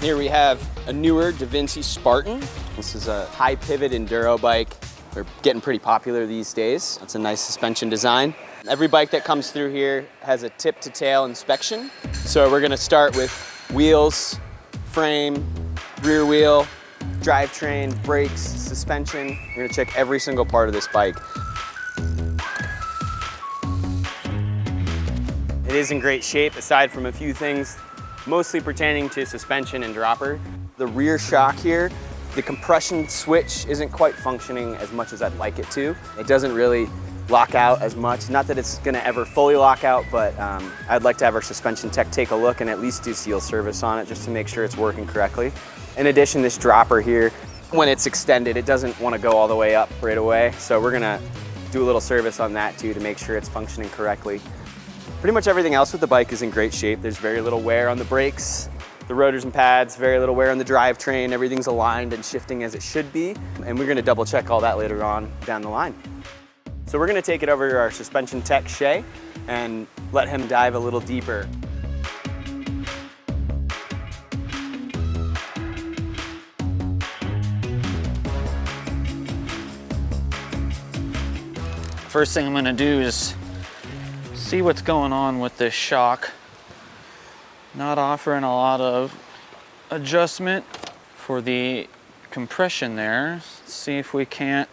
Here we have a newer Devinci Spartan. This is a high pivot enduro bike. They're getting pretty popular these days. It's a nice suspension design. Every bike that comes through here has a tip to tail inspection. So we're gonna start with wheels, frame, rear wheel, drivetrain, brakes, suspension. We're gonna check every single part of this bike. It is in great shape, aside from a few things, mostly pertaining to suspension and dropper. The rear shock here, the compression switch isn't quite functioning as much as I'd like it to. It doesn't really lock out as much. Not that it's gonna ever fully lock out, but I'd like to have our suspension tech take a look and at least do seal service on it just to make sure it's working correctly. In addition, this dropper here, when it's extended, it doesn't want to go all the way up right away. So we're gonna do a little service on that too to make sure it's functioning correctly. Pretty much everything else with the bike is in great shape. There's very little wear on the brakes, the rotors and pads, very little wear on the drivetrain. Everything's aligned and shifting as it should be. And we're gonna double check all that later on down the line. So we're gonna take it over to our suspension tech, Shay, and let him dive a little deeper. First thing I'm gonna do is see what's going on with this shock. Not offering a lot of adjustment for the compression there. Let's see if we can't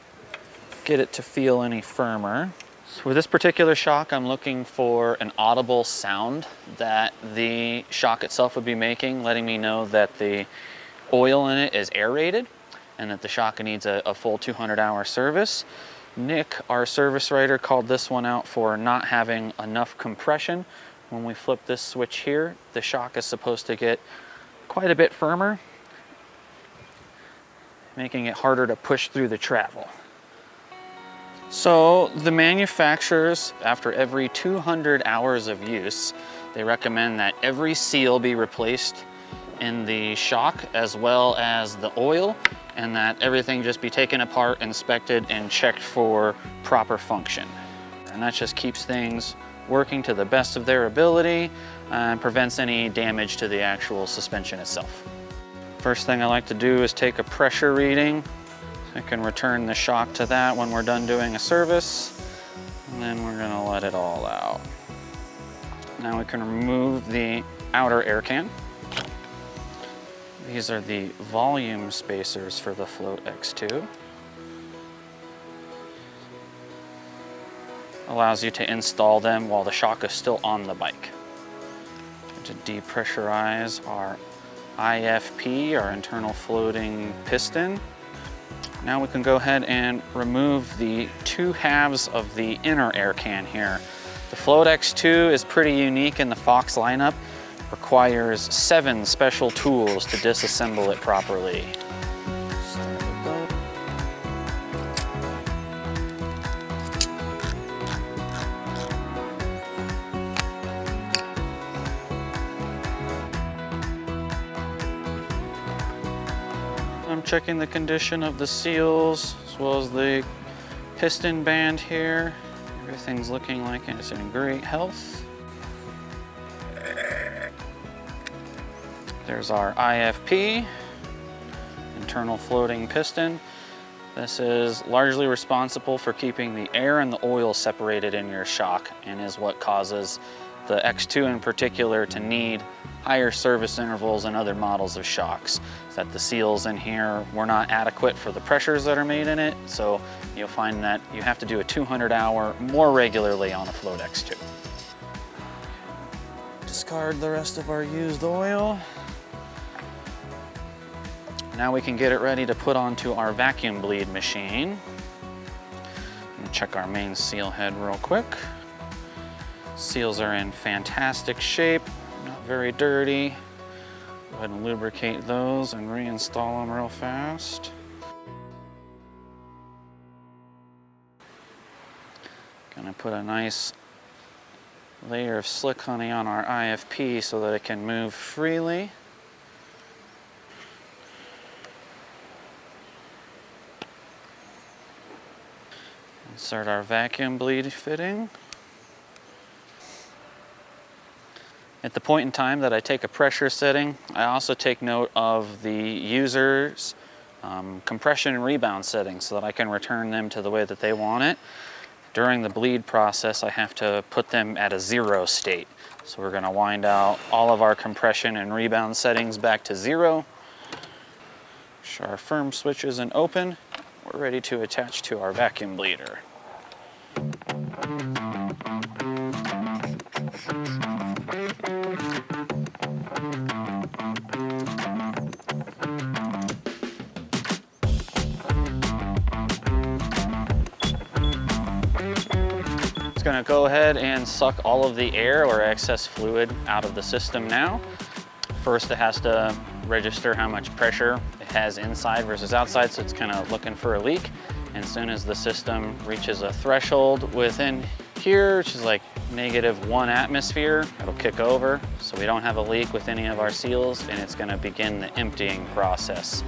get it to feel any firmer. So for this particular shock, I'm looking for an audible sound that the shock itself would be making, letting me know that the oil in it is aerated and that the shock needs a full 200-hour service. Nick, our service writer, called this one out for not having enough compression. When we flip this switch here, the shock is supposed to get quite a bit firmer, making it harder to push through the travel. So the manufacturers, after every 200 hours of use, they recommend that every seal be replaced in the shock as well as the oil, and that everything just be taken apart, inspected, and checked for proper function. And that just keeps things working to the best of their ability and prevents any damage to the actual suspension itself. First thing I like to do is take a pressure reading. I can return the shock to that when we're done doing a service, and then we're gonna let it all out. Now we can remove the outer air can. These are the volume spacers for the Float X2. Allows you to install them while the shock is still on the bike. To depressurize our IFP, our internal floating piston. Now we can go ahead and remove the two halves of the inner air can here. The Float X2 is pretty unique in the Fox lineup. Requires 7 special tools to disassemble it properly. I'm checking the condition of the seals as well as the piston band here. Everything's looking like it's in great health. There's our IFP, internal floating piston. This is largely responsible for keeping the air and the oil separated in your shock and is what causes the X2 in particular to need higher service intervals than other models of shocks. That the seals in here were not adequate for the pressures that are made in it, so you'll find that you have to do a 200-hour more regularly on a Float X2. Discard the rest of our used oil. Now we can get it ready to put onto our vacuum bleed machine. I'm gonna check our main seal head real quick. Seals are in fantastic shape, not very dirty. Go ahead and lubricate those and reinstall them real fast. Gonna put a nice layer of slick honey on our IFP so that it can move freely. Insert our vacuum bleed fitting. At the point in time that I take a pressure setting, I also take note of the user's compression and rebound settings so that I can return them to the way that they want it. During the bleed process, I have to put them at a 0 state. So we're going to wind out all of our compression and rebound settings back to 0. Make sure our firm switch isn't open. We're ready to attach to our vacuum bleeder. It's going to go ahead and suck all of the air or excess fluid out of the system now. First, it has to register how much pressure it has inside versus outside, so it's kind of looking for a leak. And as soon as the system reaches a threshold within here, which is like -1 atmosphere, it'll kick over, so we don't have a leak with any of our seals, and it's going to begin the emptying process.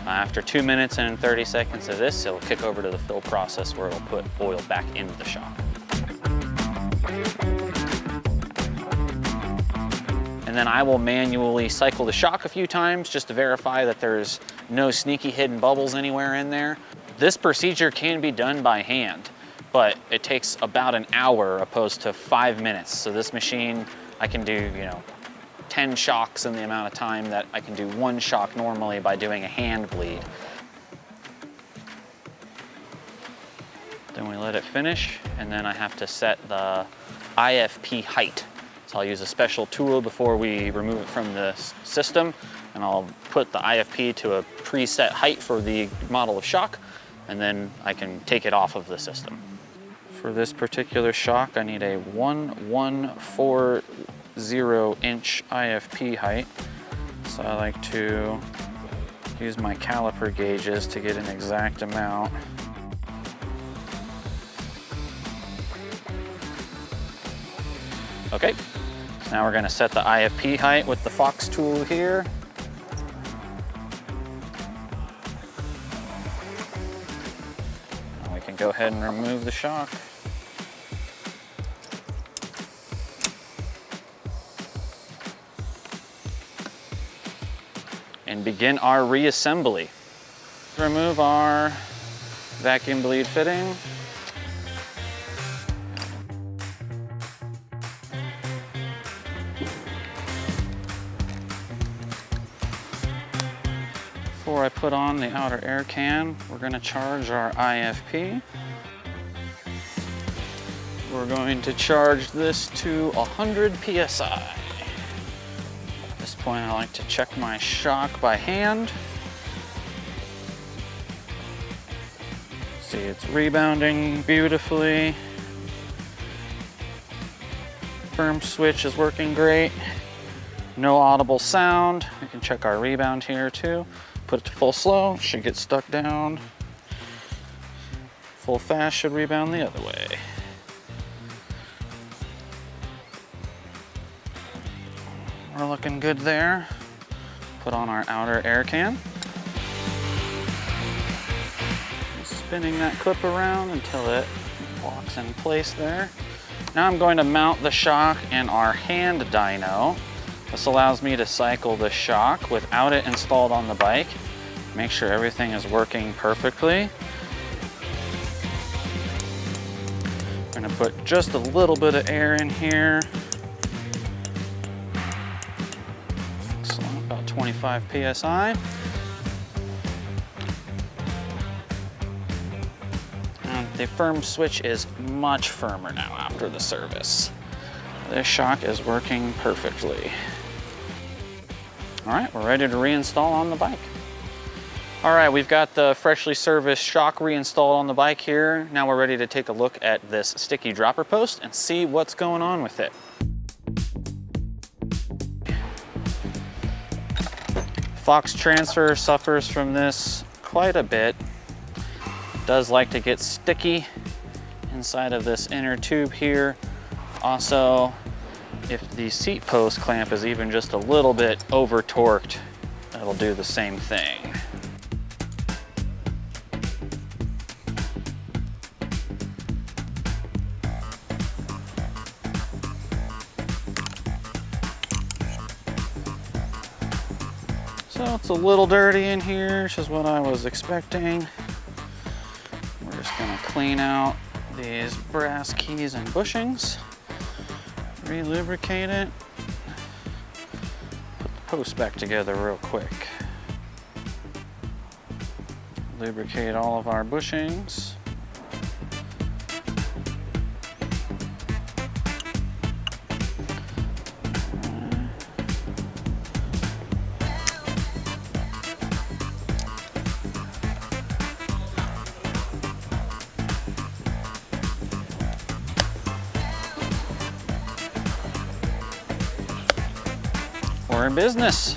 After 2 minutes and 30 seconds of this, it'll kick over to the fill process where it'll put oil back into the shock. And then I will manually cycle the shock a few times just to verify that there's no sneaky hidden bubbles anywhere in there. This procedure can be done by hand, but it takes about an hour opposed to 5 minutes. So this machine, I can do, 10 shocks in the amount of time that I can do 1 shock normally by doing a hand bleed. Then we let it finish, and then I have to set the IFP height. So I'll use a special tool before we remove it from the system, and I'll put the IFP to a preset height for the model of shock, and then I can take it off of the system. For this particular shock, I need a 1140-inch IFP height. So I like to use my caliper gauges to get an exact amount. Okay, so now we're going to set the IFP height with the Fox tool here. Now we can go ahead and remove the shock. And begin our reassembly. Remove our vacuum bleed fitting. Before I put on the outer air can, we're going to charge our IFP. We're going to charge this to 100 PSI. At this point, I like to check my shock by hand. See, it's rebounding beautifully. Firm switch is working great. No audible sound. We can check our rebound here too. Put it to full slow, should get stuck down. Full fast should rebound the other way. We're looking good there. Put on our outer air can. Spinning that clip around until it locks in place there. Now I'm going to mount the shock in our hand dyno. This allows me to cycle the shock without it installed on the bike. Make sure everything is working perfectly. I'm going to put just a little bit of air in here. Excellent, about 25 PSI. And the firm switch is much firmer now after the service. This shock is working perfectly. All right, we're ready to reinstall on the bike. All right, we've got the freshly serviced shock reinstalled on the bike here. Now we're ready to take a look at this sticky dropper post and see what's going on with it. Fox transfer suffers from this quite a bit. It does like to get sticky inside of this inner tube here. Also, if the seat post clamp is even just a little bit over torqued, it'll do the same thing. So it's a little dirty in here, which is what I was expecting. We're just gonna clean out these brass keys and bushings, re-lubricate it, put the post back together real quick. Lubricate all of our bushings. We're in business.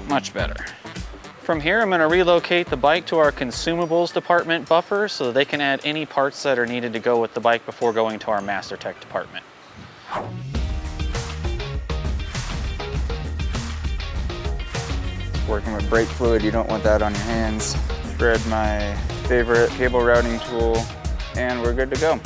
Much better. From here, I'm going to relocate the bike to our consumables department buffer so that they can add any parts that are needed to go with the bike before going to our Master Tech department. Working with brake fluid, you don't want that on your hands. Thread my favorite cable routing tool, and we're good to go.